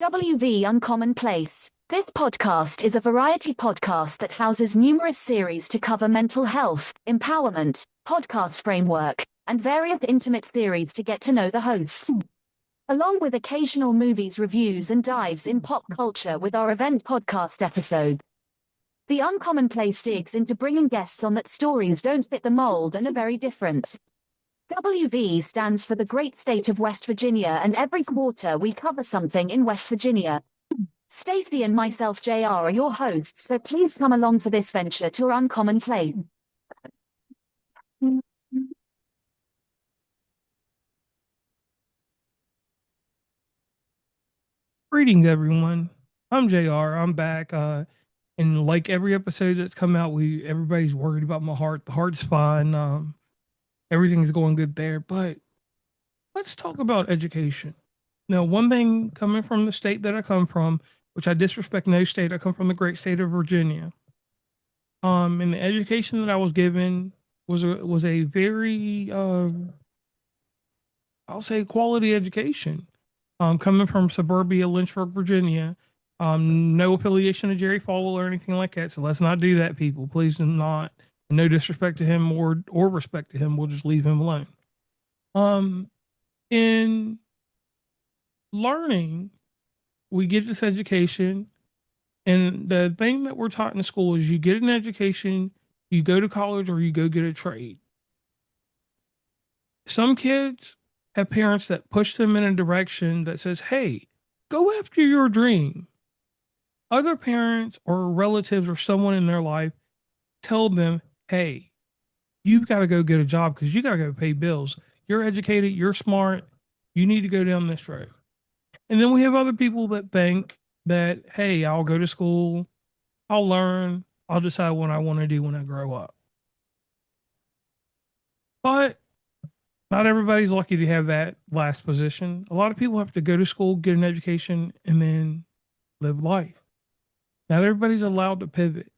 WV Uncommon Place. This podcast is a variety podcast that houses numerous series to cover mental health, empowerment, podcast framework, and various intimate theories to get to know the hosts, along with occasional movies reviews and dives in pop culture with our event podcast episode. The Uncommon Place digs into bringing guests on that stories don't fit the mold and are very different. WV stands for the great state of West Virginia, and every quarter we cover something in West Virginia. Stacey and myself, JR, are your hosts, so please come along for this venture to our Uncommon Place. Greetings, everyone. I'm JR. I'm back. And like every episode that's come out, everybody's worried about my heart. The heart's fine. Everything's going good there. But let's talk about education. Now, one thing coming from the state that I come from, which I disrespect no state, I come from the great state of Virginia. And the education that I was given was a very I'll say quality education. Coming from suburbia Lynchburg, Virginia. No affiliation to Jerry Falwell or anything like that. So let's not do that, people. Please do not. No disrespect to him or respect to him. We'll just leave him alone. In learning, we get this education, and the thing that we're taught in school is you get an education, you go to college, or you go get a trade. Some kids have parents that push them in a direction that says, hey, go after your dream. Other parents or relatives or someone in their life tell them, hey, you've got to go get a job because you got to go pay bills. You're educated, you're smart, you need to go down this road. And then we have other people that think that, hey, I'll go to school, I'll learn, I'll decide what I want to do when I grow up. But not everybody's lucky to have that last position. A lot of people have to go to school, get an education, and then live life. Not everybody's allowed to pivot.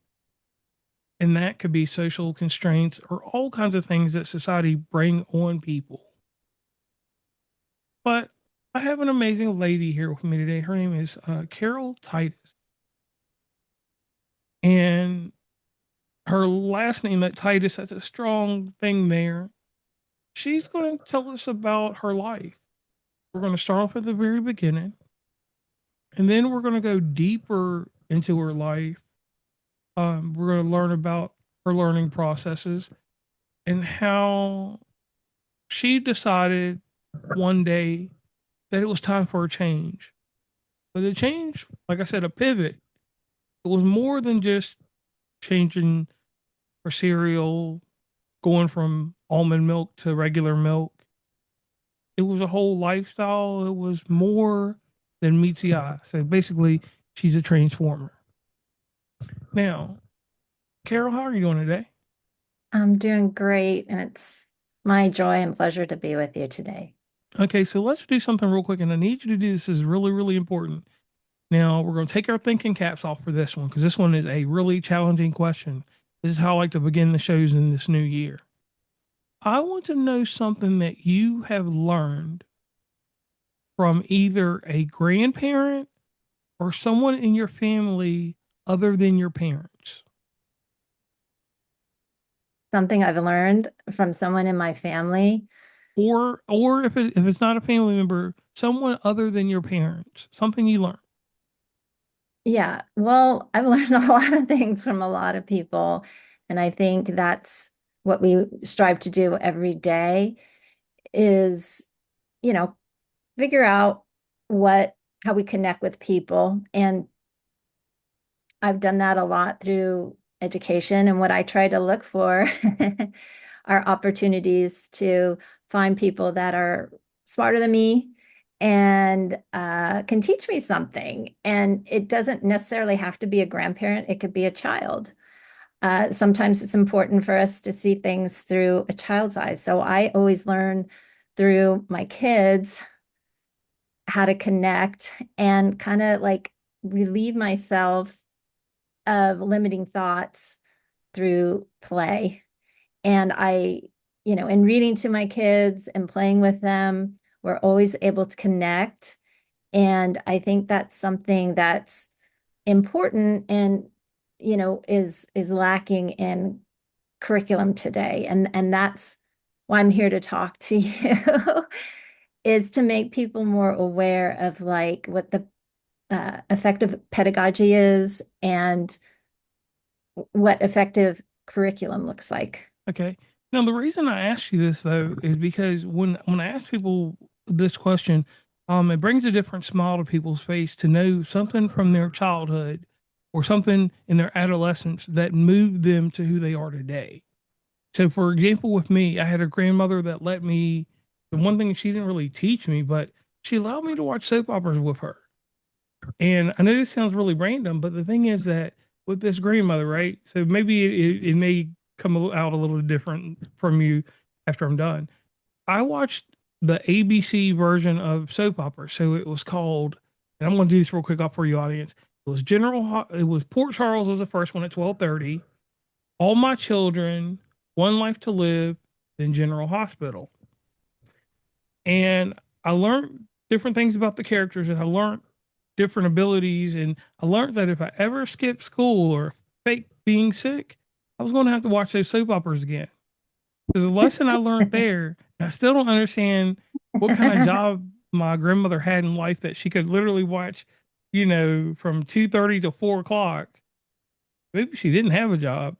And that could be social constraints or all kinds of things that society bring on people. But I have an amazing lady here with me today. Her name is Carol Titus. And her last name, that Titus, that's a strong thing there. She's going to tell us about her life. We're going to start off at the very beginning. And then we're going to go deeper into her life. We're going to learn about her learning processes and how she decided one day that it was time for a change. But the change, like I said, a pivot, it was more than just changing her cereal, going from almond milk to regular milk. It was a whole lifestyle. It was more than meets the eye. So basically, she's a transformer. Now, Carol, how are you doing today? I'm doing great, and it's my joy and pleasure to be with you today. Okay, so let's do something real quick, and I need you to do this. This is really, really important. Now, we're going to take our thinking caps off for this one because this one is a really challenging question. This is how I like to begin the shows in this new year. I want to know something that you have learned from either a grandparent or someone in your family other than your parents. Something I've learned from someone in my family. Or if it's not a family member, someone other than your parents, something you learned. Yeah, well, I've learned a lot of things from a lot of people, and I think that's what we strive to do every day is, you know, figure out how we connect with people. And I've done that a lot through education. And what I try to look for are opportunities to find people that are smarter than me and can teach me something. And it doesn't necessarily have to be a grandparent, it could be a child. Sometimes it's important for us to see things through a child's eyes. So I always learn through my kids how to connect and kind of like relieve myself of limiting thoughts through play. And in reading to my kids and playing with them, we're always able to connect And I think that's something that's important and, is lacking in curriculum today. And that's why I'm here to talk to you, is to make people more aware of like what the effective pedagogy is and what effective curriculum looks like. Okay. Now, the reason I asked you this though is because when I ask people this question, it brings a different smile to people's face to know something from their childhood or something in their adolescence that moved them to who they are today. So, for example, with me, I had a grandmother that let me. The one thing she didn't really teach me, but she allowed me to watch soap operas with her. And I know this sounds really random, but the thing is that with this grandmother, right? So maybe it may come out a little different from you after I'm done. I watched the ABC version of soap opera. So it was called, and I'm going to do this real quick off for you audience. It was Port Charles was the first one at 12:30. All My Children, One Life to Live, then General Hospital. And I learned different things about the characters, and I learned different abilities. And I learned that if I ever skipped school or fake being sick, I was going to have to watch those soap operas again. So the lesson I learned there, and I still don't understand what kind of job my grandmother had in life that she could literally watch, from 2:30 to 4 o'clock. Maybe she didn't have a job.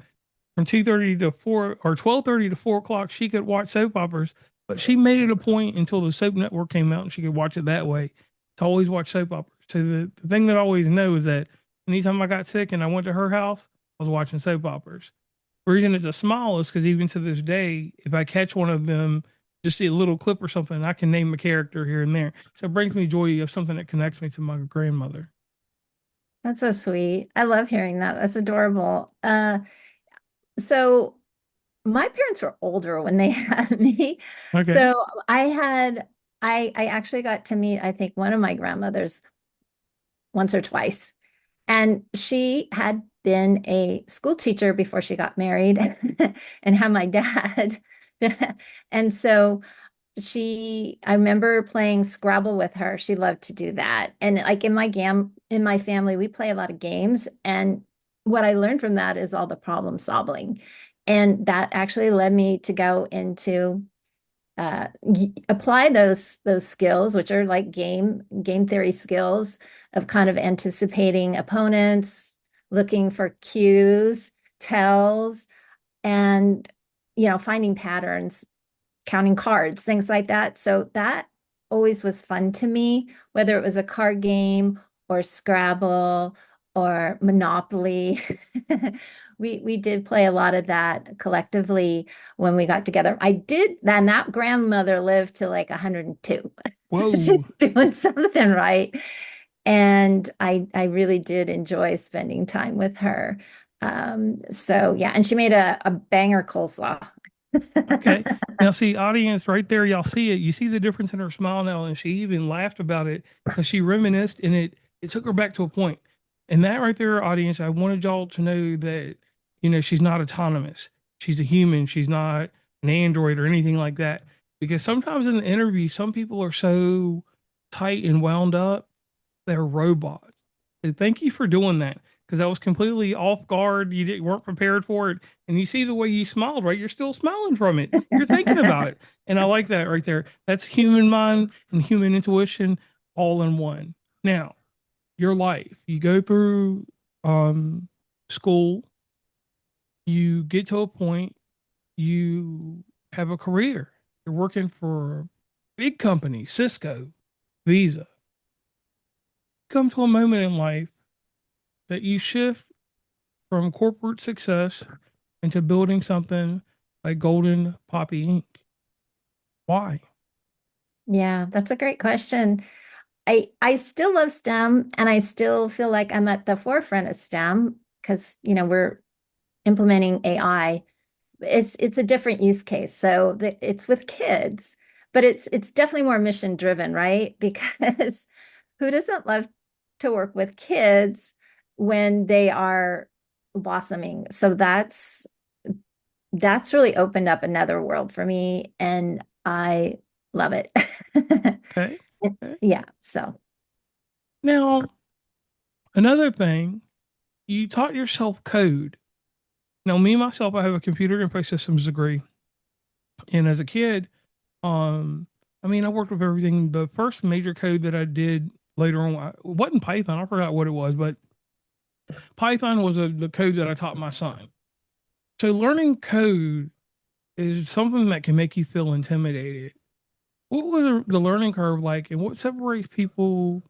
From 2:30 to 4 or 12:30 to 4 o'clock, she could watch soap operas, but she made it a point until the Soap Network came out and she could watch it that way to always watch soap operas. So the thing that I always know is that anytime I got sick and I went to her house, I was watching soap operas. The reason it's a smile is because even to this day, if I catch one of them, just see a little clip or something, I can name a character here and there. So it brings me joy of something that connects me to my grandmother. That's so sweet. I love hearing that. That's adorable. So my parents were older when they had me. Okay. So I actually got to meet, I think, one of my grandmothers once or twice. And she had been a school teacher before she got married and had my dad. And so I remember playing Scrabble with her. She loved to do that. And like in my family, we play a lot of games. And what I learned from that is all the problem solving. And that actually led me to go into apply those skills, which are like game theory skills of kind of anticipating opponents, looking for cues, tells, and finding patterns, counting cards, things like that. So that always was fun to me, whether it was a card game or Scrabble or Monopoly. We did play a lot of that collectively when we got together. I did, then that grandmother lived to like 102. So Whoa. she's doing something right. And I really did enjoy spending time with her. So yeah, and she made a banger coleslaw. Okay. Now, see, audience, right there, y'all see it. You see the difference in her smile now, and she even laughed about it because she reminisced, and it took her back to a point. And that right there, audience, I wanted y'all to know that she's not autonomous. She's a human. She's not an android or anything like that. Because sometimes in the interview, some people are so tight and wound up, they're robots. So thank you for doing that because I was completely off guard. Weren't prepared for it. And you see the way you smiled, right? You're still smiling from it. You're thinking about it. And I like that right there. That's human mind and human intuition all in one. Now, your life, you go through school, you get to a point, you have a career. You're working for a big company, Cisco, Visa. Come to a moment in life that you shift from corporate success into building something like Golden Poppy Inc. Why? Yeah, that's a great question. I still love STEM and I still feel like I'm at the forefront of STEM because, we're implementing AI. It's a different use case. So that it's with kids, but it's definitely more mission driven, right? Because who doesn't love to work with kids when they are blossoming? So that's really opened up another world for me and I love it. Okay. Okay. Yeah, so Now, another thing, you taught yourself code. Now, me myself, I have a computer info systems degree, and as a kid, um, I mean, I worked with everything. The first major code that I did later on wasn't Python. I forgot what it was, but Python was the code that I taught my son. So learning code is something that can make you feel intimidated. What was the learning curve like, and what separates people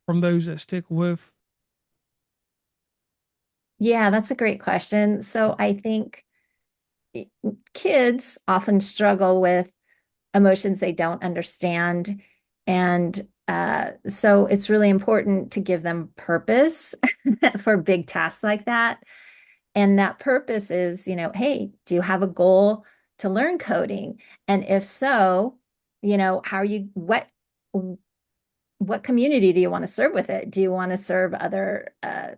from those that stick with? Yeah, that's a great question. So I think kids often struggle with emotions they don't understand. And so it's really important to give them purpose for big tasks like that. And that purpose is, hey, do you have a goal to learn coding? And if so, how are you, what community do you want to serve with it? Do you want to serve other uh,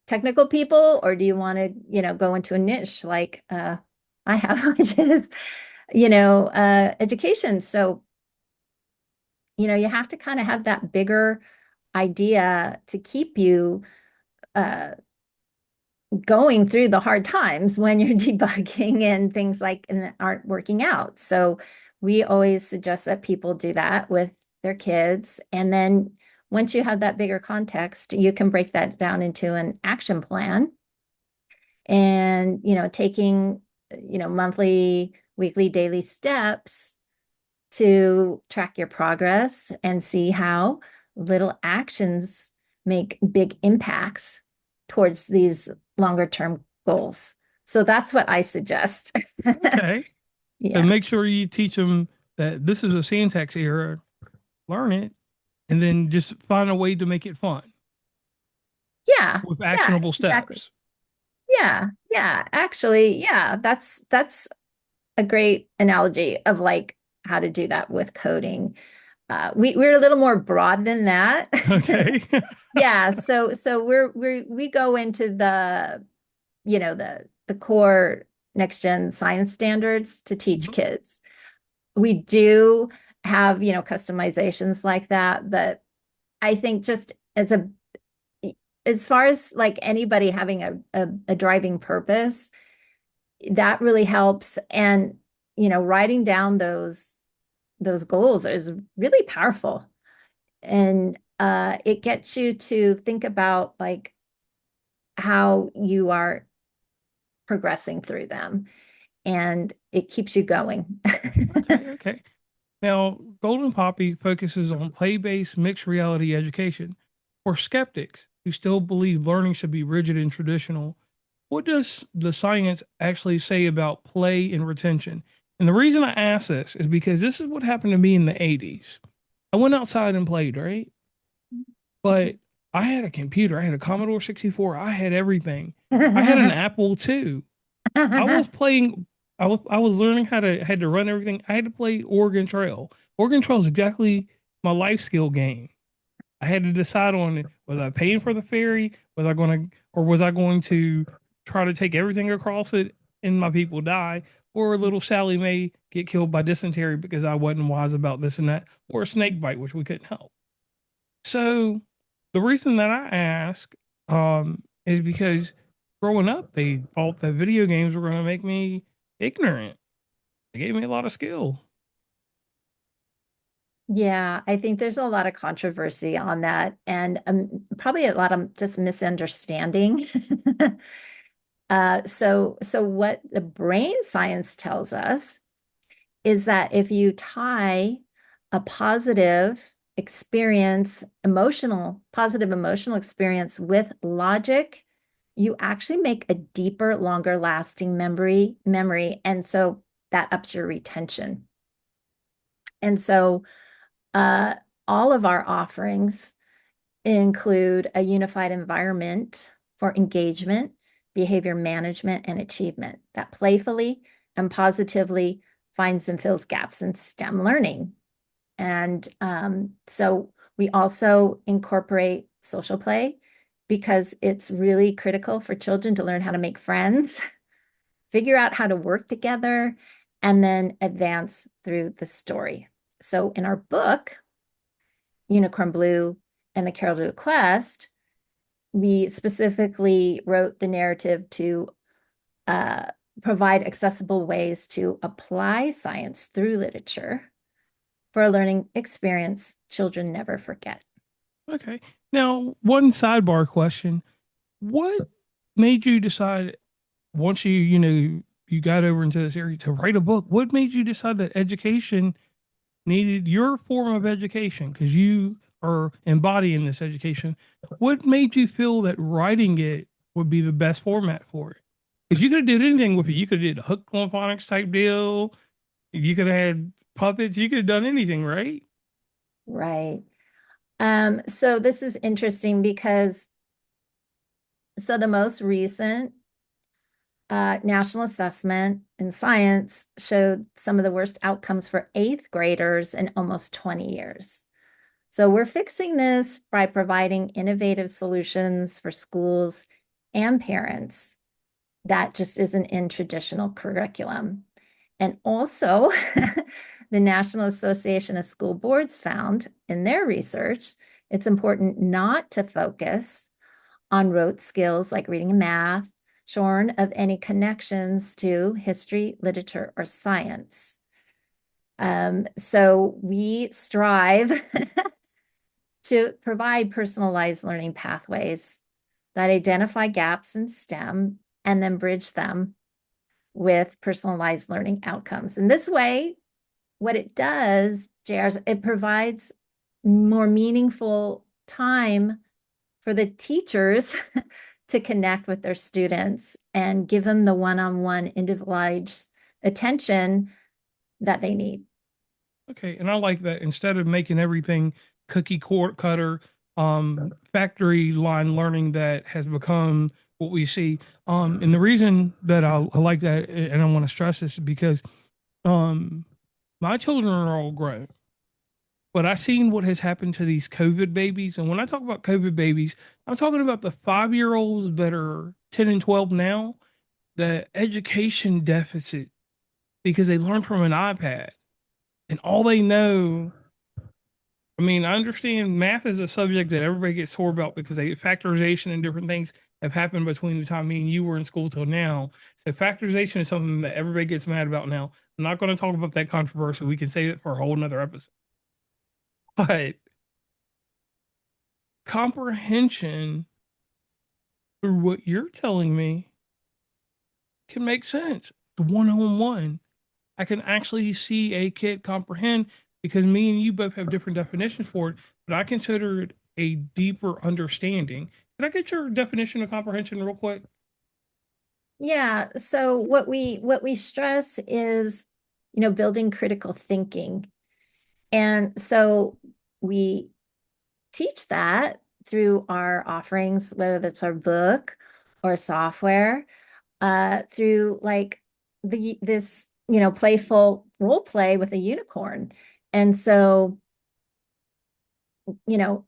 technical people, or do you want to, go into a niche like I have, which is, education. So, you have to kind of have that bigger idea to keep you uh, going through the hard times when you're debugging and things like and aren't working out. So we always suggest that people do that with their kids. And then once you have that bigger context, you can break that down into an action plan and, taking, monthly, weekly, daily steps to track your progress and see how little actions make big impacts towards these longer term goals. So that's what I suggest. Okay. Yeah. And make sure you teach them that this is a syntax error, learn it, and then just find a way to make it fun Yeah. with Yeah, actionable exactly. steps. Yeah. Yeah. Actually, yeah, that's a great analogy of like how to do that with coding. We're a little more broad than that. Okay. Yeah, so we go into the the core next gen science standards to teach Mhm. kids. We do have, customizations like that, but I think just as far as like anybody having a driving purpose, that really helps. And, writing down those goals is really powerful. And it gets you to think about like how you are progressing through them and it keeps you going. Okay. Okay. Now, Golden Poppy focuses on play-based mixed reality education for skeptics who still believe learning should be rigid and traditional. What does the science actually say about play and retention? And the reason I ask this is because this is what happened to me in the 80s. I went outside and played, right? But I had a computer, I had a Commodore 64, I had everything. I had an Apple too. I was playing I was learning how to had to run everything. I had to play Oregon Trail. Oregon Trail is exactly my life skill game. I had to decide on was I paying for the ferry? Was I going to try to take everything across it and my people die? Or little Sally Mae get killed by dysentery because I wasn't wise about this and that, or a snake bite, which we couldn't help. So the reason that I ask is because growing up, they thought that video games were going to make me ignorant. They gave me a lot of skill. Yeah, I think there's a lot of controversy on that and probably a lot of just misunderstanding. So what the brain science tells us is that if you tie a positive emotional experience with logic, you actually make a deeper, longer lasting memory. And so that ups your retention. And so uh, all of our offerings include a unified environment for engagement, behavior management, and achievement that playfully and positively finds and fills gaps in STEM learning. And so we also incorporate social play because it's really critical for children to learn how to make friends, figure out how to work together, and then advance through the story. So in our book, Unicorn Blue and the Carol Dweck Quest, we specifically wrote the narrative to provide accessible ways to apply science through literature for a learning experience children never forget. Okay. Now, one sidebar question. What made you decide once you got over into this area to write a book? What made you decide that education needed your form of education? Because you are embodying this education. What made you feel that writing it would be the best format for it? Because you could have did anything with it. You could have did a hook on phonics type deal. You could have had puppets. You could have done anything, right? Right. So this is interesting because the most recent national assessment in science showed some of the worst outcomes for eighth graders in almost 20 years. So we're fixing this by providing innovative solutions for schools and parents that just isn't in traditional curriculum. And also, the National Association of School Boards found in their research, it's important not to focus on rote skills like reading and math, shorn of any connections to history, literature, or science. So we strive to provide personalized learning pathways that identify gaps in STEM and then bridge them with personalized learning outcomes. And this way, what it does, JR, is it provides more meaningful time for the teachers to connect with their students and give them the one-on-one individualized attention that they need. Okay, and I like that instead of making everything cookie cutter, factory line learning that has become what we see. And the reason that I like that, and I want to stress this, is because um, my children are all grown, but I seen what has happened to these COVID babies. And when I talk about COVID babies, I'm talking about the 5-year-olds that are 10 and 12 now, the education deficit because they learn from an iPad and all they know. I mean, I understand math is a subject that everybody gets sore about because factorization and different things have happened between the time me and you were in school till now. So factorization is something that everybody gets mad about now. I'm not going to talk about that controversy. We can save it for a whole nother episode. But comprehension through what you're telling me can make sense. The one-on-one. I can actually see a kid comprehend because me and you both have different definitions for it, but I consider it a deeper understanding. Can I get your definition of comprehension real quick? Yeah, so what we stress is, building critical thinking. And so we teach that through our offerings, whether that's our book or software, through like this, playful role play with a unicorn. And so, you know,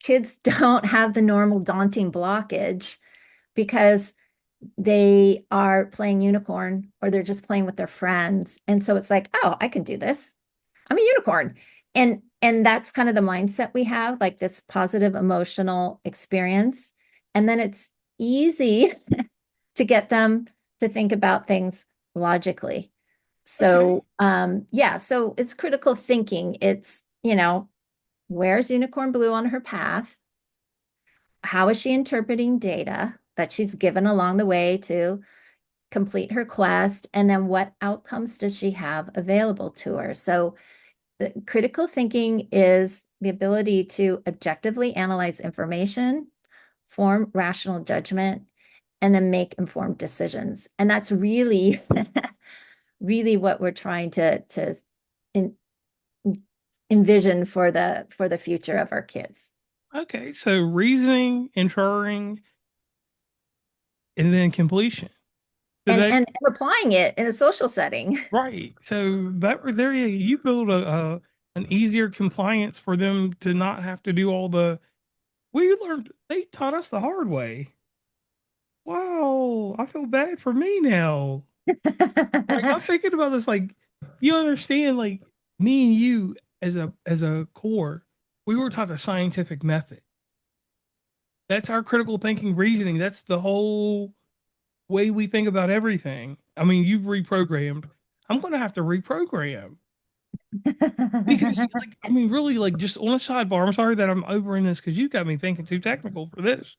kids don't have the normal daunting blockage because they are playing unicorn or they're just playing with their friends. And so it's like, oh, I can do this. I'm a unicorn. And that's kind of the mindset we have, like this positive emotional experience. And then it's easy to get them to think about things logically. Okay. So yeah, so it's critical thinking. It's, where's Unicorn Blue on her path? How is she interpreting data that she's given along the way to complete her quest? And then what outcomes does she have available to her? So the critical thinking is the ability to objectively analyze information, form rational judgment, and then make informed decisions. And that's really, really what we're trying to in, envision for the future of our kids. Okay. So reasoning, inferring, and then completion. So And, that and applying it in a social setting. right. So that right there, you build a an easier compliance for them to not have to do all the. We learned. They taught us the hard way. Wow, I feel bad for me now. Like I'm thinking about this, like you understand, like me and you as a core. we were taught the scientific method. That's our critical thinking reasoning. That's the whole way we think about everything. I mean, you've reprogrammed. I'm going to have to reprogram because, like, I mean, really, like, just on a sidebar, I'm sorry that I'm over in this because you got me thinking too technical for this.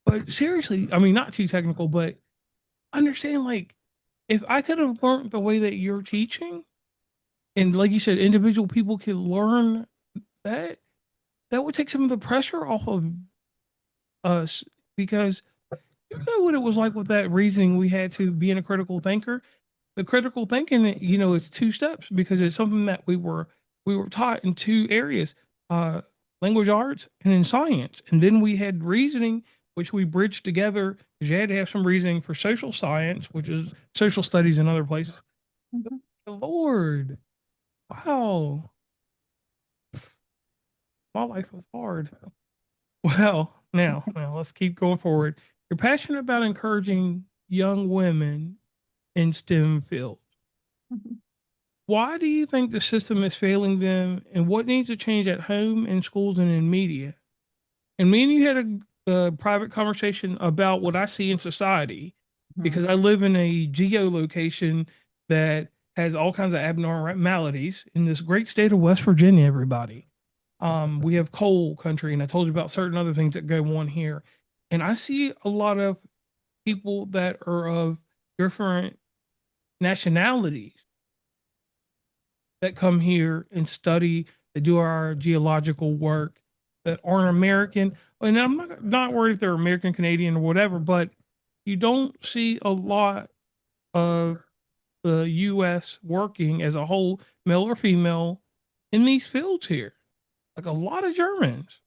But seriously, I mean, not too technical, but understand, like, if I could have learned the way that you're teaching, and like you said, individual people could learn that, that would take some of the pressure off of us because you know what it was like with that reasoning we had to being a critical thinker. The critical thinking, you know, it's two steps because it's something that we were taught in two areas, uh, language arts and in science, and then we had reasoning, which we bridged together because you had to have some reasoning for social science, which is social studies in other places. Mhm. Lord, wow, my life was hard. Well, now let's keep going forward. You're passionate about encouraging young women in STEM fields. Mhm. Why do you think the system is failing them, and what needs to change at home, in schools, and in media? And me and you had a private conversation about what I see in society Mhm. because I live in a geolocation that has all kinds of abnormalities in this great state of West Virginia, everybody. We have coal country, and I told you about certain other things that go on here. And I see a lot of people that are of different nationalities that come here and study, that do our geological work, that aren't American. And I'm not worried if they're American, Canadian, or whatever, but you don't see a lot of the U.S. working as a whole, male or female, in these fields here. Like a lot of Germans.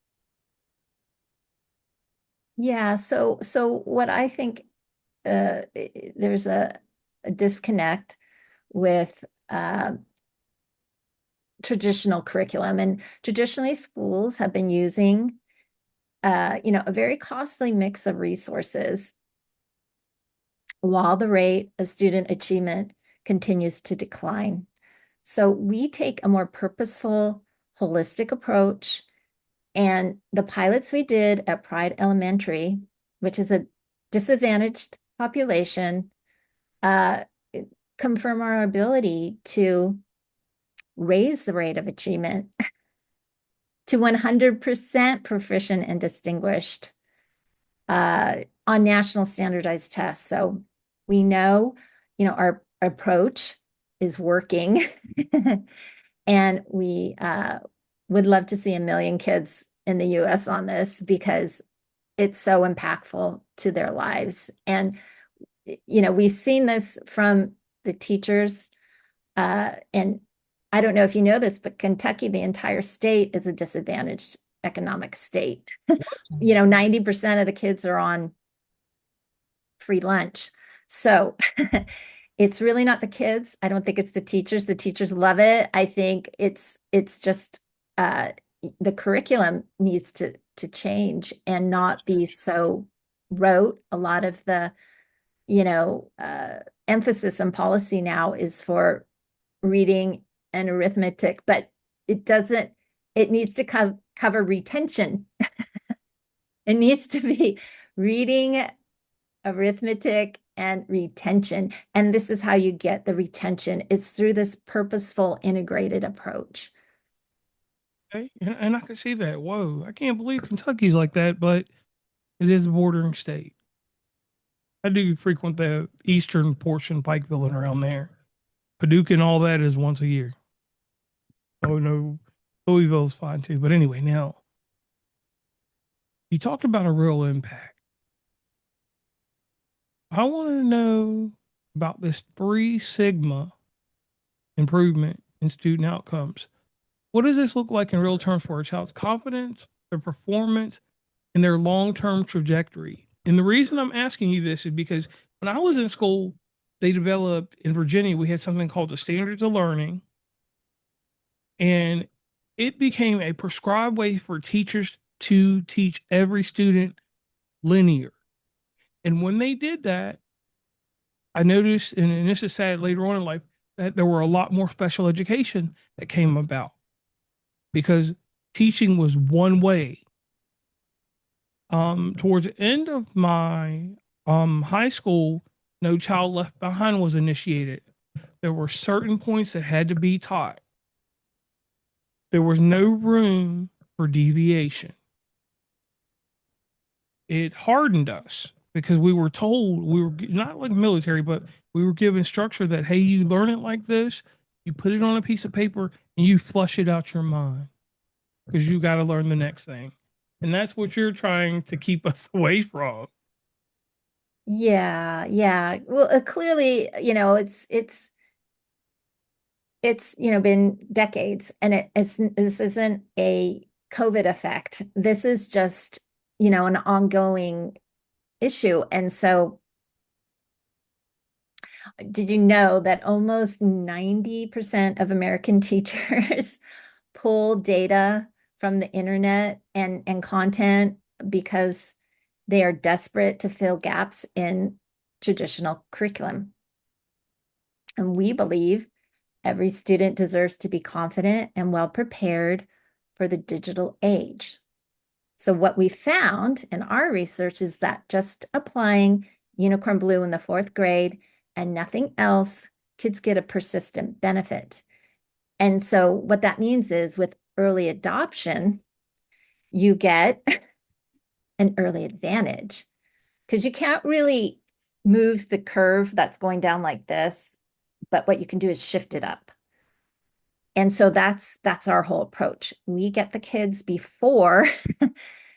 Yeah, so what I think there's a disconnect with traditional curriculum, and traditionally schools have been using a very costly mix of resources while the rate of student achievement continues to decline. So we take a more purposeful, holistic approach. And the pilots we did at Pride Elementary, which is a disadvantaged population, uh, confirm our ability to raise the rate of achievement to 100% proficient and distinguished on national standardized tests. So we know, our approach is working, and we would love to see 1 million kids in the US on this because it's so impactful to their lives. And, we've seen this from the teachers. And I don't know if you know this, but Kentucky, the entire state, is a disadvantaged economic state. 90% of the kids are on free lunch. So it's really not the kids. I don't think it's the teachers. The teachers love it. I think it's just the curriculum needs to change and not be so rote. A lot of the, emphasis and policy now is for reading and arithmetic, but it needs to cover retention. It needs to be reading, arithmetic, and retention. And this is how you get the retention. It's through this purposeful, integrated approach. Okay. And I can see that. Whoa, I can't believe Kentucky's like that, but it is a bordering state. I do frequent the eastern portion, Pikeville and around there. Paducah and all that is once a year. Oh no, Louisville's fine too. But anyway, now you talked about a real impact. I want to know about this 3 sigma improvement in student outcomes. What does this look like in real terms for a child's confidence, their performance, and their long term trajectory? And the reason I'm asking you this is because when I was in school, they developed in Virginia, we had something called the Standards of Learning, and it became a prescribed way for teachers to teach every student linear. And when they did that, I noticed, and this is sad later on in life, that there were a lot more special education that came about because teaching was one way. Towards the end of my high school, No Child Left Behind was initiated. There were certain points that had to be taught. There was no room for deviation. It hardened us because we were told, we were not like military, but we were given structure that, hey, you learn it like this, you put it on a piece of paper, and you flush it out your mind because you got to learn the next thing. And that's what you're trying to keep us away from. Yeah, yeah. Well, clearly, it's been decades, and this isn't a COVID effect. This is just, an ongoing issue. And so, did you know that almost 90% of American teachers pull data from the internet and content because they are desperate to fill gaps in traditional curriculum? And we believe every student deserves to be confident and well prepared for the digital age. So what we found in our research is that just applying Unicorn Blue in the 4th grade and nothing else, kids get a persistent benefit. And so what that means is with early adoption, you get an early advantage because you can't really move the curve that's going down like this, but what you can do is shift it up. And so that's our whole approach. We get the kids before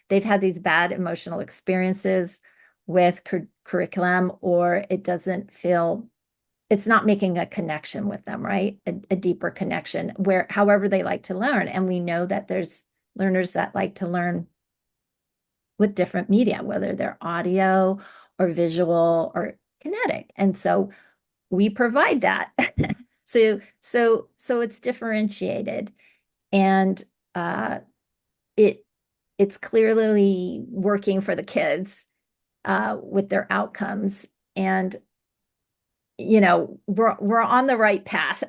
they've had these bad emotional experiences with curriculum, or it's not making a connection with them, right? A deeper connection however they like to learn. And we know that there's learners that like to learn with different media, whether they're audio or visual or kinetic. And so we provide that. So it's differentiated, and it's clearly working for the kids with their outcomes, and we're on the right path.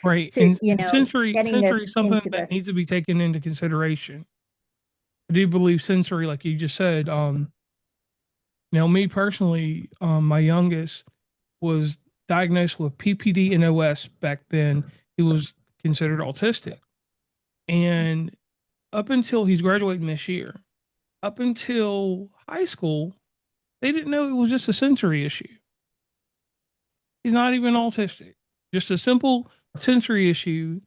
Right. To And sensory getting this is something into that needs to be taken into consideration. I do believe sensory, like you just said, now me personally, my youngest was diagnosed with PPD and OS back then. He was considered autistic. And up until he's graduating this year, up until high school, they didn't know it was just a sensory issue. He's not even autistic, just a simple sensory issue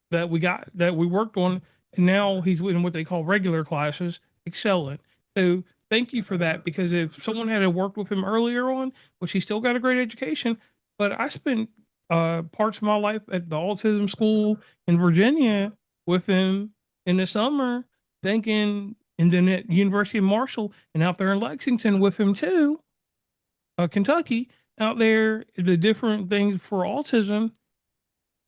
that we worked on. And now he's in what they call regular classes, excelling. So thank you for that, because if someone had worked with him earlier on, which he still got a great education, but I spent parts of my life at the autism school in Virginia with him in the summer, thinking, and then at University of Marshall and out there in Lexington with him too, Kentucky, out there, the different things for autism.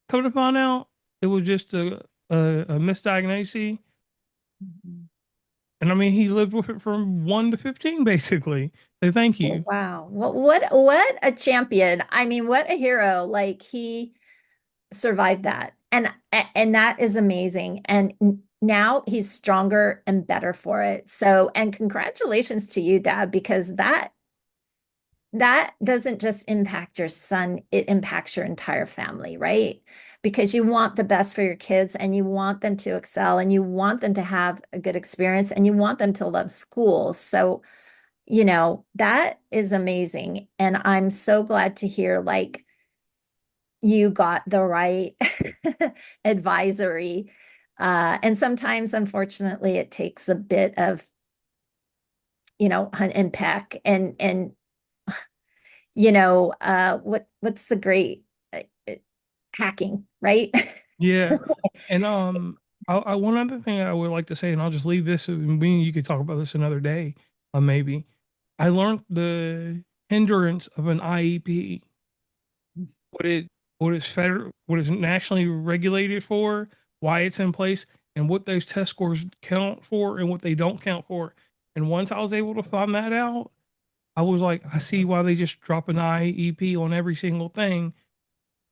Come to find out, it was just a misdiagnosis. Mhm. And I mean, he lived with it from 1 to 15, basically. So thank Oh, you. wow. What a champion. I mean, what a hero. Like, he survived that. And that is amazing. And now he's stronger and better for it. So, and congratulations to you, Dad, because that doesn't just impact your son, it impacts your entire family, right? Because you want the best for your kids, and you want them to excel, and you want them to have a good experience, and you want them to love school. So, that is amazing. And I'm so glad to hear, like, you got the right advisory. And sometimes, unfortunately, it takes a bit of, hunt and peck, and what's the great uh, hacking, right? Yeah. And one other thing I would like to say, and I'll just leave this, and you could talk about this another day, maybe. I learned the hindrance of an IEP, what it what is nationally regulated for, why it's in place, and what those test scores count for and what they don't count for. And once I was able to find that out, I was like, I see why they just drop an IEP on every single thing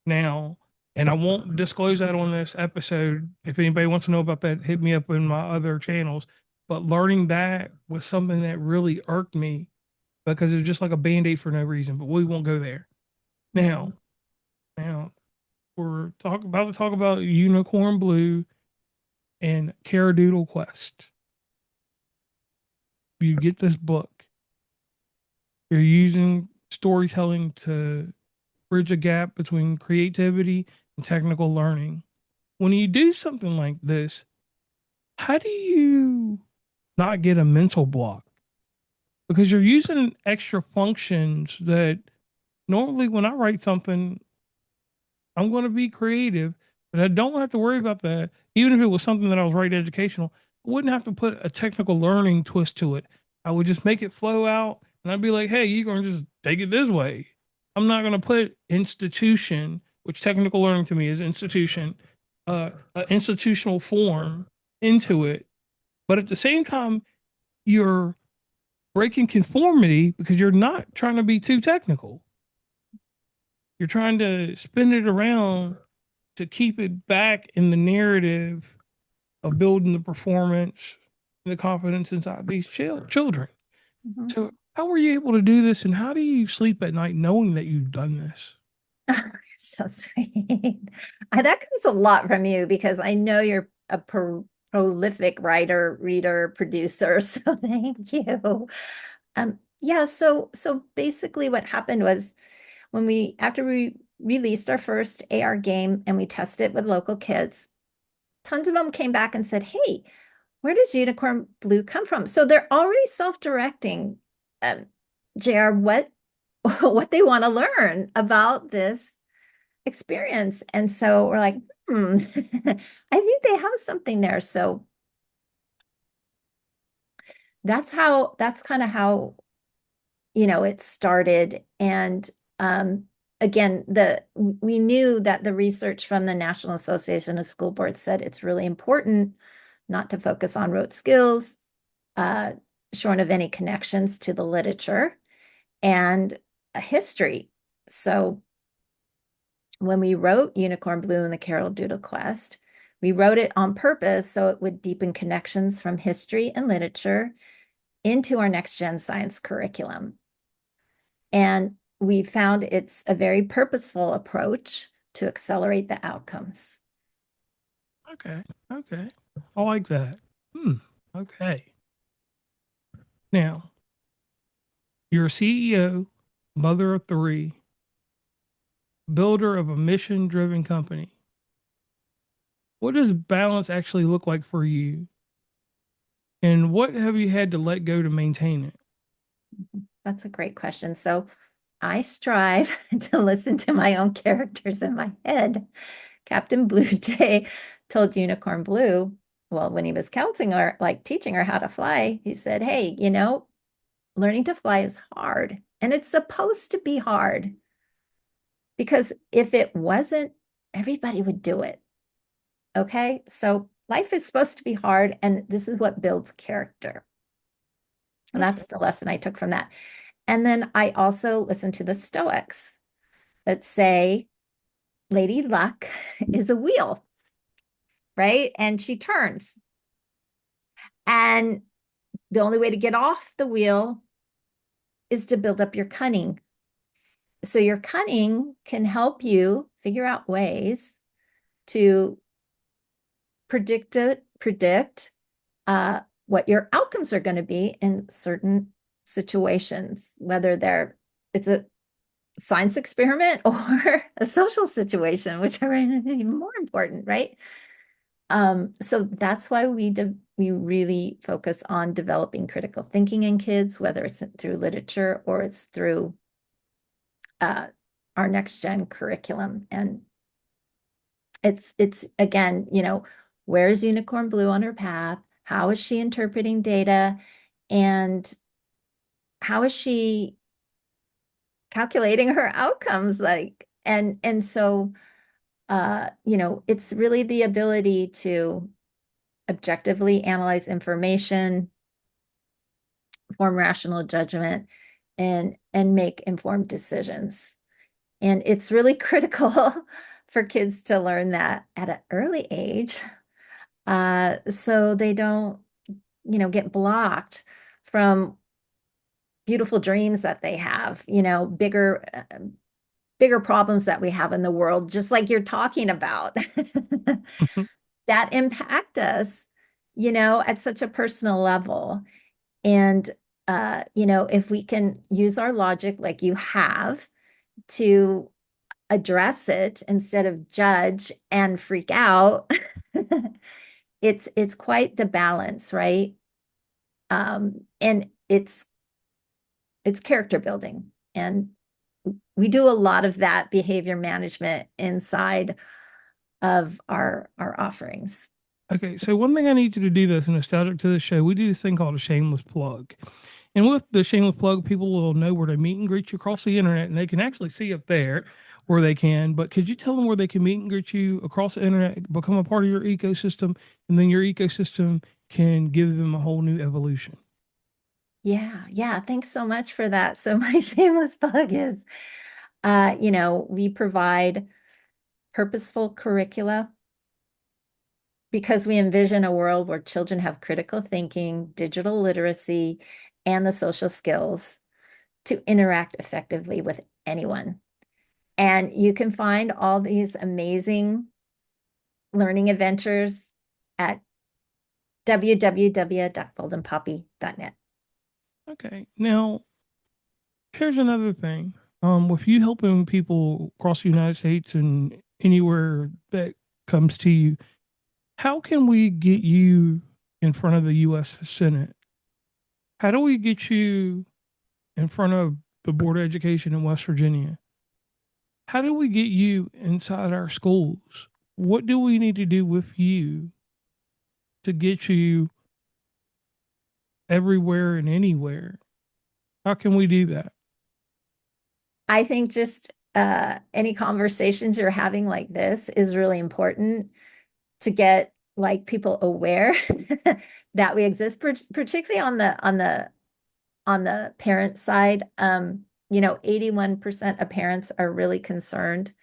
now. And I won't disclose that on this episode. If anybody wants to know about that, hit me up in my other channels. But learning that was something that really irked me because it was just like a band-aid for no reason. But we won't go there. Now, now we're about to talk about Unicorn Blue and Caradoodle Quest. You get this book. You're using storytelling to bridge a gap between creativity and technical learning. When you do something like this, how do you not get a mental block? Because you're using extra functions that normally when I write something, I'm going to be creative, but I don't have to worry about that. Even if it was something that I was writing educational, I wouldn't have to put a technical learning twist to it. I would just make it flow out and I'd be like, hey, you're going to just take it this way. I'm not going to put institution, which technical learning to me is institution, an institutional form into it. But at the same time, you're breaking conformity because you're not trying to be too technical. You're trying to spin it around to keep it back in the narrative of building the performance and the confidence inside these children. Mhm. So, how were you able to do this, and how do you sleep at night knowing that you've done this? You're so sweet. That comes a lot from you because I know you're a prolific writer, reader, producer. So thank you. Yeah, so basically what happened was after we released our first AR game and we tested it with local kids, tons of them came back and said, hey, where does Unicorn Blue come from? So they're already self-directing, JR, what they want to learn about this experience. And so we're like, I think they have something there. So that's kind of how, it started. And again, we knew that the research from the National Association of School Boards said it's really important not to focus on rote skills, shorn of any connections to the literature and history. So when we wrote Unicorn Blue and the Caradoodle Quest, we wrote it on purpose so it would deepen connections from history and literature into our next gen science curriculum. And we found it's a very purposeful approach to accelerate the outcomes. Okay, okay, I like that. Okay. Now, you're a CEO, mother of three, builder of a mission driven company. What does balance actually look like for you? And what have you had to let go to maintain it? That's a great question. So I strive to listen to my own characters in my head. Captain Blue Jay told Unicorn Blue, well, when he was counseling her, like teaching her how to fly, he said, hey, learning to fly is hard. And it's supposed to be hard because if it wasn't, everybody would do it. Okay. So life is supposed to be hard. And this is what builds character. And that's the lesson I took from that. And then I also listened to the Stoics that say Lady Luck is a wheel, right? And she turns. And the only way to get off the wheel is to build up your cunning. So your cunning can help you figure out ways to predict what your outcomes are going to be in certain situations, whether it's a science experiment or a social situation, which are even more important, right? So that's why we really focus on developing critical thinking in kids, whether it's through literature or it's through our next gen curriculum. And it's again, where's Unicorn Blue on her path? How is she interpreting data? And how is she calculating her outcomes? And so it's really the ability to objectively analyze information, form rational judgment, and make informed decisions. And it's really critical for kids to learn that at an early age, so they don't, get blocked from beautiful dreams that they have, bigger problems that we have in the world, just like you're talking about, that impact us, at such a personal level. And, if we can use our logic like you have to address it instead of judge and freak out, it's quite the balance, right? And it's character building. And we do a lot of that behavior management inside of our offerings. Okay, so one thing I need you to do that's nostalgic to the show, we do this thing called a shameless plug. And with the shameless plug, people will know where to meet and greet you across the internet, and they can actually see up there where they can. But could you tell them where they can meet and greet you across the internet, become a part of your ecosystem, and then your ecosystem can give them a whole new evolution? Yeah. Thanks so much for that. So my shameless plug is, we provide purposeful curricula because we envision a world where children have critical thinking, digital literacy, and the social skills to interact effectively with anyone. And you can find all these amazing learning adventures at www.goldenpoppy.net. Okay, now here's another thing. With you helping people across the United States and anywhere that comes to you, how can we get you in front of the U.S. Senate? How do we get you in front of the Board of Education in West Virginia? How do we get you inside our schools? What do we need to do with you to get you everywhere and anywhere? How can we do that? I think just any conversations you're having like this is really important to get like people aware that we exist, particularly on the parent side. 81% of parents are really concerned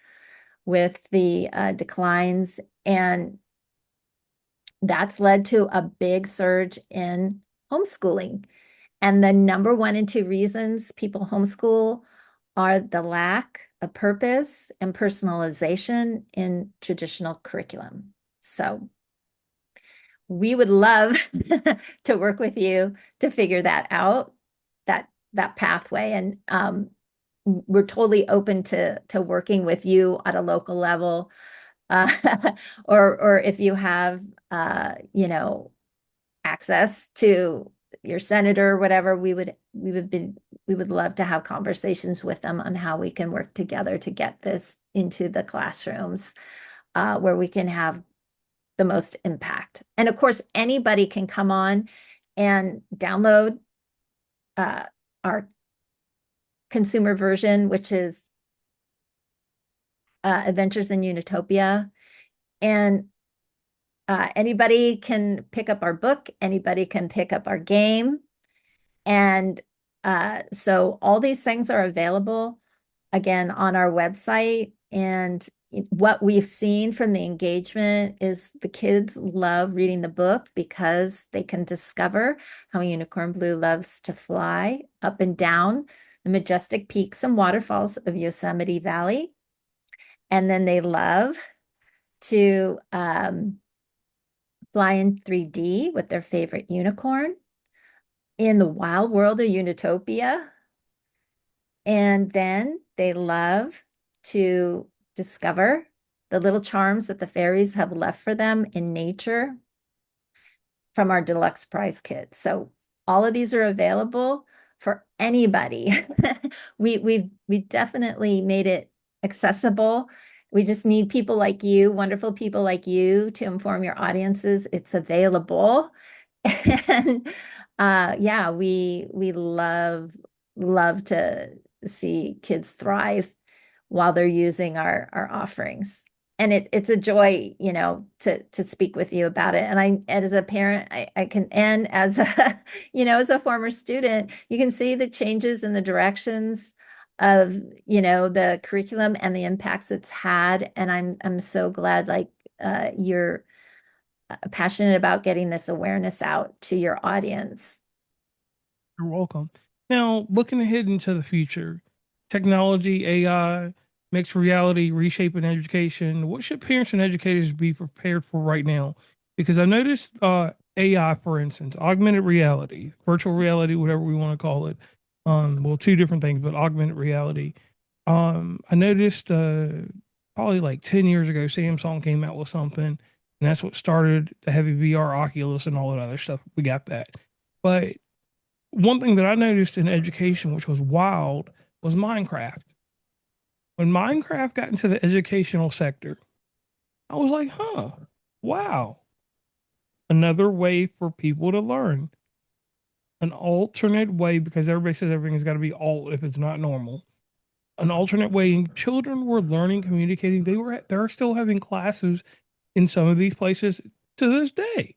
with the declines, and that's led to a big surge in homeschooling. And the number one and two reasons people homeschool are the lack of purpose and personalization in traditional curriculum. So we would love to work with you to figure that out, that pathway. And we're totally open to working with you at a local level. Or if you have access to your senator or whatever, we would love to have conversations with them on how we can work together to get this into the classrooms where we can have the most impact. And of course, anybody can come on and download our consumer version, which is Adventures in Unitopia. And anybody can pick up our book, anybody can pick up our game. And so all these things are available again on our website. And what we've seen from the engagement is the kids love reading the book because they can discover how Unicorn Blue loves to fly up and down the majestic peaks and waterfalls of Yosemite Valley. And then they love to fly in 3D with their favorite unicorn in the wild world of Unitopia. And then they love to discover the little charms that the fairies have left for them in nature from our deluxe prize kit. So all of these are available for anybody. We definitely made it accessible. We just need people like you, wonderful people like you, to inform your audiences. It's available. And yeah, we love to see kids thrive while they're using our offerings. And it's a joy, to speak with you about it. And as a parent, I can, and as a, as a former student, you can see the changes in the directions of, the curriculum and the impacts it's had. And I'm so glad like you're passionate about getting this awareness out to your audience. You're welcome. Now, looking ahead into the future, technology, AI, mixed reality, reshaping education. What should parents and educators be prepared for right now? Because I noticed AI, for instance, augmented reality, virtual reality, whatever we want to call it. Well, two different things, but augmented reality. I noticed probably like 10 years ago, Samsung came out with something, and that's what started the heavy VR, Oculus, and all that other stuff. We got that. But one thing that I noticed in education, which was wild, was Minecraft. When Minecraft got into the educational sector, I was like, huh, wow, another way for people to learn. An alternate way, because everybody says everything's got to be alt if it's not normal. An alternate way, and children were learning, communicating. They're still having classes in some of these places to this day.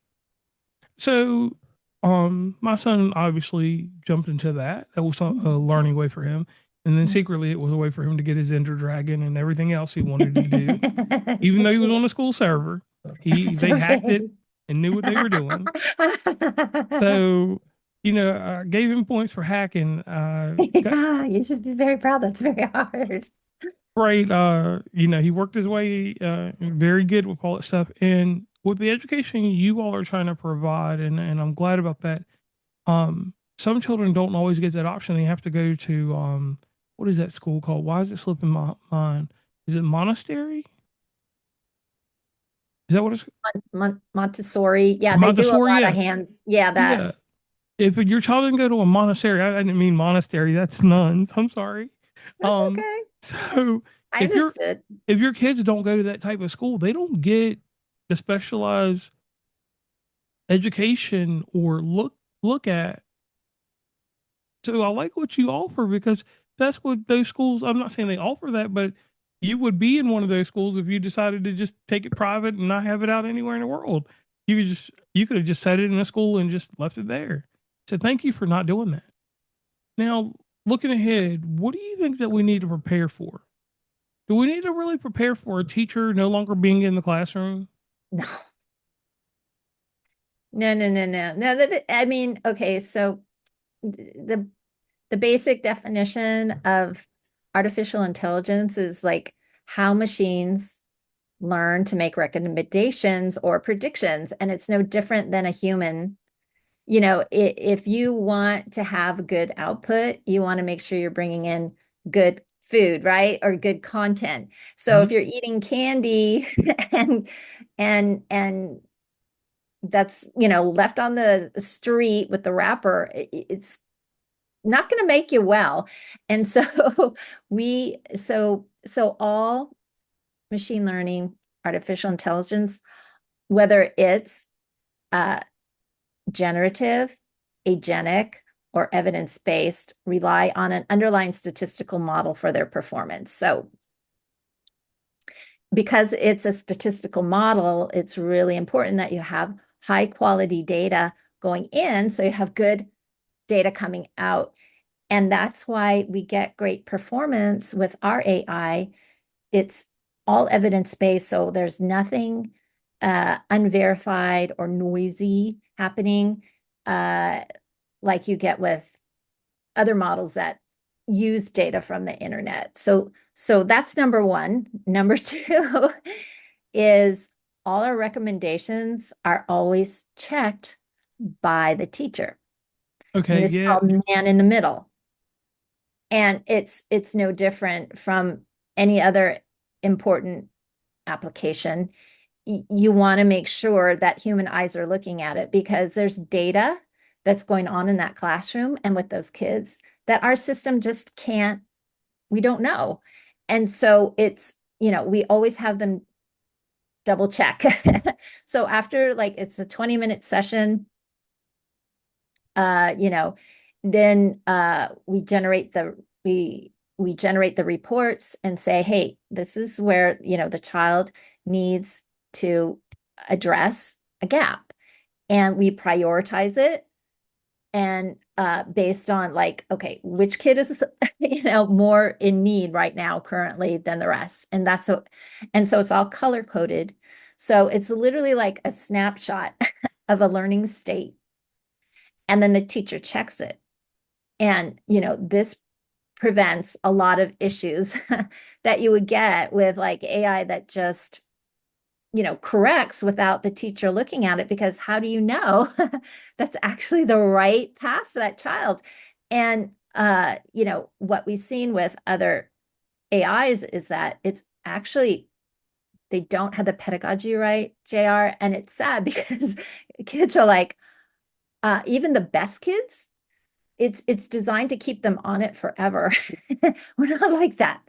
So, my son obviously jumped into that. That was a learning way for him. And then secretly, it was a way for him to get his Ender Dragon and everything else he wanted to do. Even though he was on the school server, they hacked it and knew what they were doing. So, I gave him points for hacking. Yeah, you should be very proud. That's very hard. Right. He worked his way very good with all that stuff. And with the education you all are trying to provide, and I'm glad about that. Some children don't always get that option. They have to go to what is that school called? Why is it slipping my mind? Is it Monastery? Is that what it's Montessori. Yeah, they do a Montessori? lot Yeah. of hands. Yeah, that Yeah. If your child didn't go to a monastery, I didn't mean monastery. That's nuns. I'm sorry. that's Um, okay. so I if you're understood. if your kids don't go to that type of school, they don't get the specialized education or look at. So I like what you offer because that's what those schools. I'm not saying they offer that, but you would be in one of those schools if you decided to just take it private and not have it out anywhere in the world. You could have just set it in a school and just left it there. So thank you for not doing that. Now, looking ahead, what do you think that we need to prepare for? Do we need to really prepare for a teacher no longer being in the classroom? No, no, no, no, no. No, I mean, okay, so the the basic definition of artificial intelligence is like how machines learn to make recommendations or predictions, and it's no different than a human. If you want to have good output, you want to make sure you're bringing in good food, right? Or good content. So Mhm. if you're eating candy and that's, left on the street with the wrapper, it's not going to make you well. And so so all machine learning, artificial intelligence, whether it's uh generative, agentic, or evidence-based, rely on an underlying statistical model for their performance. So because it's a statistical model, it's really important that you have high quality data going in so you have good data coming out. And that's why we get great performance with our AI. It's all evidence-based, so there's nothing unverified or noisy happening like you get with other models that use data from the internet. So that's number one. Number two is all our recommendations are always checked by the teacher. Okay, And this is yeah. called man in the middle. And it's no different from any other important application. You want to make sure that human eyes are looking at it because there's data that's going on in that classroom and with those kids that our system just can't, we don't know. And so we always have them double check. So after like it's a 20-minute session, uh, you know, then we generate the reports and say, hey, this is where, the child needs to address a gap. And we prioritize it and based on like, okay, which kid is more in need right now currently than the rest, and so it's all color coded. So it's literally like a snapshot of a learning state, and then the teacher checks it. And this prevents a lot of issues that you would get with like AI that just corrects without the teacher looking at it, because how do you know that's actually the right path for that child? And what we've seen with other AIs is that it's actually they don't have the pedagogy right, JR, and it's sad because kids are like, even the best kids, it's designed to keep them on it forever. We're not like that.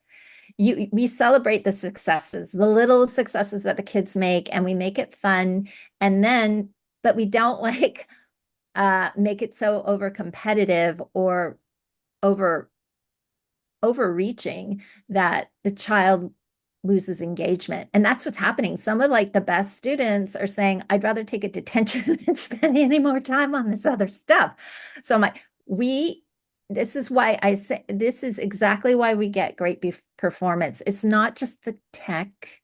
We celebrate the successes, the little successes that the kids make, and we make it fun. And then, but we don't like make it so over competitive or over overreaching that the child loses engagement. And that's what's happening. Some of like the best students are saying, I'd rather take a detention than spend any more time on this other stuff. So I'm like, this is why I say this is exactly why we get great performance. It's not just the tech,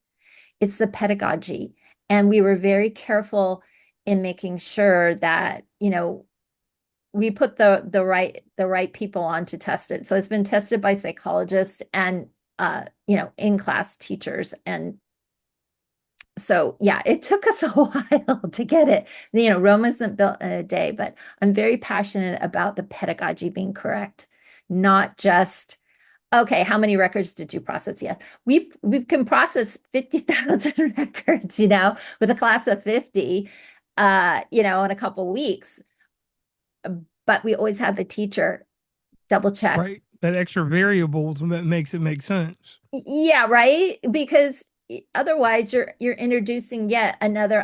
it's the pedagogy. And we were very careful in making sure that, we put the right people on to test it. So it's been tested by psychologists and in-class teachers. And so yeah, it took us a while to get it. Rome isn't built in a day, but I'm very passionate about the pedagogy being correct, not just okay, how many records did you process? Yeah, we can process 50,000 records, with a class of 50, in a couple weeks. But we always have the teacher double check. Right. That extra variable that makes it make sense. Yeah, right. Because otherwise you're introducing yet another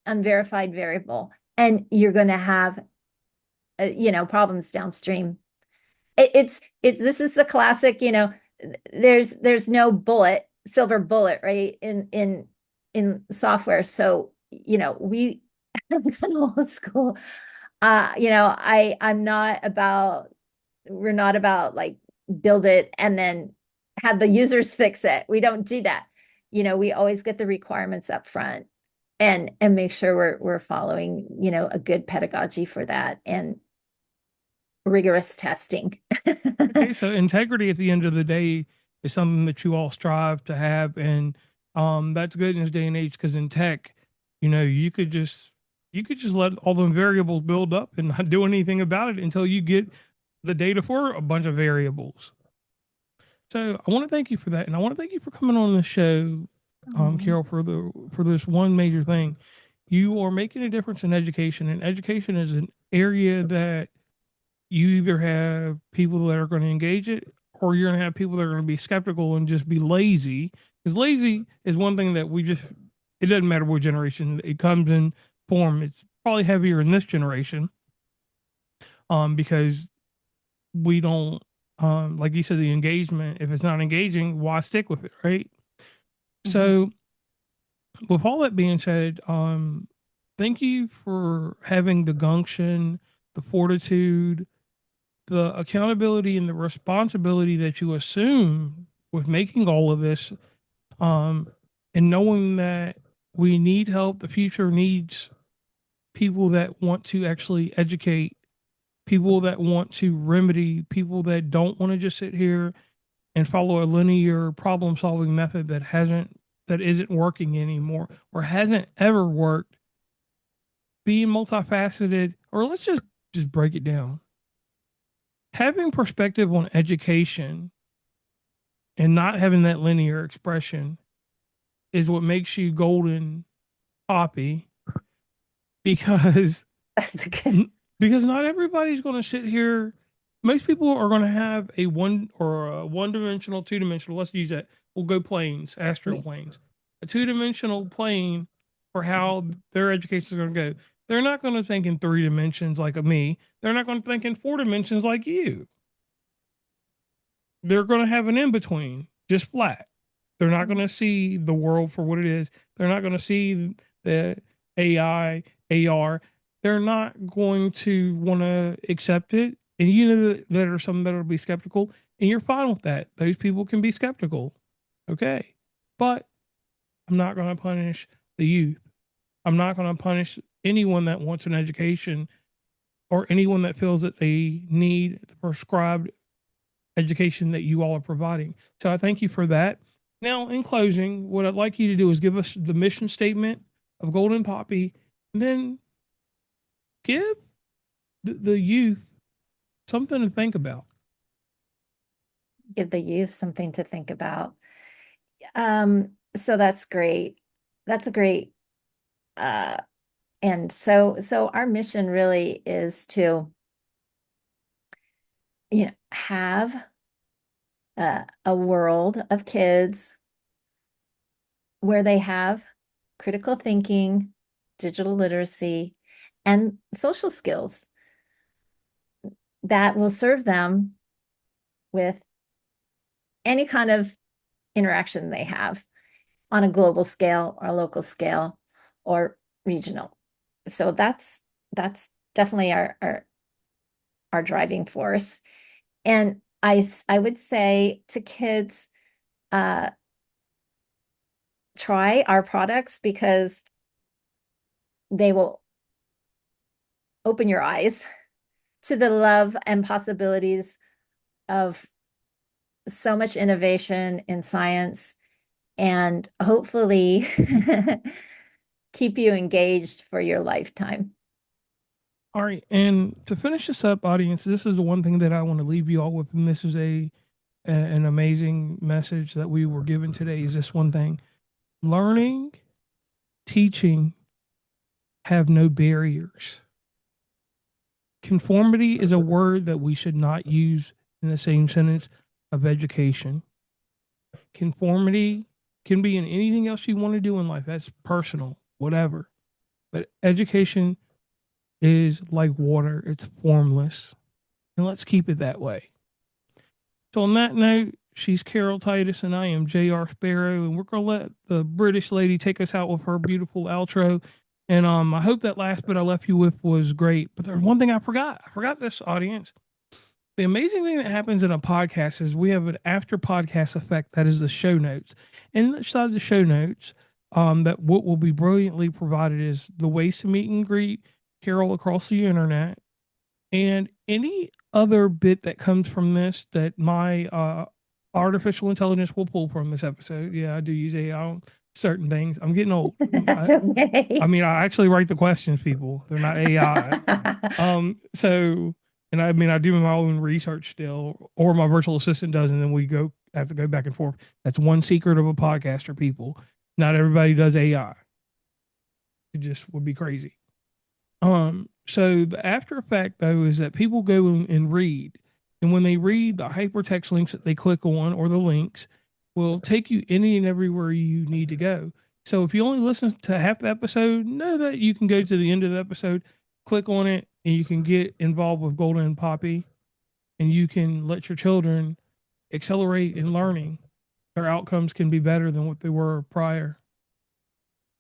unverified variable, and you're going to have, problems downstream. This is the classic, there's no silver bullet, right? In software. So, I'm kind of old school. We're not about like build it and then have the users fix it. We don't do that. We always get the requirements up front and make sure we're following, a good pedagogy for that and rigorous testing. Okay, so integrity at the end of the day is something that you all strive to have, and that's good in this day and age, because in tech, you could just let all the variables build up and not do anything about it until you get the data for a bunch of variables. So I want to thank you for that, and I want to thank you for coming on the show, Carol, for this one major thing. You are making a difference in education, and education is an area that you either have people that are going to engage it, or you're going to have people that are going to be skeptical and just be lazy. Because lazy is one thing that it doesn't matter what generation it comes in form. It's probably heavier in this generation, because we don't, like you said, the engagement. If it's not engaging, why stick with it, right? Mm-hmm. So, with all that being said, thank you for having the gumption, the fortitude, the accountability, and the responsibility that you assume with making all of this, and knowing that we need help. The future needs people that want to actually educate, people that want to remedy, people that don't want to just sit here and follow a linear problem solving method that isn't working anymore or hasn't ever worked. Being multifaceted, or let's just break it down. Having perspective on education and not having that linear expression is what makes you golden poppy, because not everybody's going to sit here. Most people are going to have a one-dimensional, two-dimensional. Let's use that. We'll go planes, astral planes. A two-dimensional plane for how their education is going to go. They're not going to think in 3 dimensions like me. They're not going to think in 4 dimensions like you. They're going to have an in-between, just flat. They're not going to see the world for what it is. They're not going to see the AI, AR. they're not going to want to accept it. And you know that there are some that will be skeptical, and you're fine with that. Those people can be skeptical. Okay. But I'm not going to punish the youth. I'm not going to punish anyone that wants an education or anyone that feels that they need the prescribed education that you all are providing. So I thank you for that. Now, in closing, what I'd like you to do is give us the mission statement of Golden Poppy, and then give the youth something to think about. Give the youth something to think about. So that's great. That's a great, and so our mission really is to, have a world of kids where they have critical thinking, digital literacy, and social skills that will serve them with any kind of interaction they have on a global scale or a local scale or regional. So that's definitely our driving force. And I would say to kids, try our products because they will open your eyes to the love and possibilities of so much innovation in science, and hopefully keep you engaged for your lifetime. All right. And to finish this up, audience, this is the one thing that I want to leave you all with. And this is an amazing message that we were given today, is this one thing: learning, teaching have no barriers. Conformity is a word that we should not use in the same sentence of education. Conformity can be in anything else you want to do in life. That's personal, whatever. But education is like water, it's formless. And let's keep it that way. So, on that note, she's Carol Titus, and I am J.R. Sparrow, and we're going to let the British lady take us out with her beautiful outro. And I hope that last bit I left you with was great. But there's one thing I forgot. I forgot this, audience. The amazing thing that happens in a podcast is we have an after podcast effect, that is the show notes. And inside the show notes, that what will be brilliantly provided is the ways to meet and greet Carol across the internet, and any other bit that comes from this that my artificial intelligence will pull from this episode. Yeah, I do use AI on certain things. I'm getting old. That's okay. I mean, I actually write the questions, people. They're not AI. So, and I mean, I do my own research still, or my virtual assistant does, and then we have to go back and forth. That's one secret of a podcaster, people. Not everybody does AI. It just would be crazy. So the after effect, though, is that people go and read. And when they read, the hypertext links that they click on, or the links, will take you any and everywhere you need to go. So if you only listen to half the episode, know that you can go to the end of the episode, click on it, and you can get involved with Golden Poppy, and you can let your children accelerate in learning. Their outcomes can be better than what they were prior.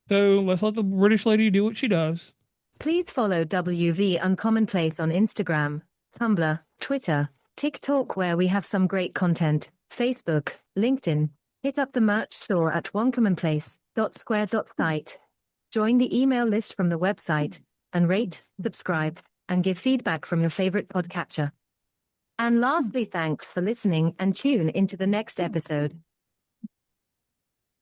So let's let the British lady do what she does. Please follow WV Uncommonplace on Instagram, Tumblr, Twitter, TikTok, where we have some great content, Facebook, LinkedIn. Hit up the merch store at oncommonplace.square.site. Join the email list from the website, and rate, subscribe, and give feedback from your favorite podcatcher. And lastly, thanks for listening, and tune into the next episode.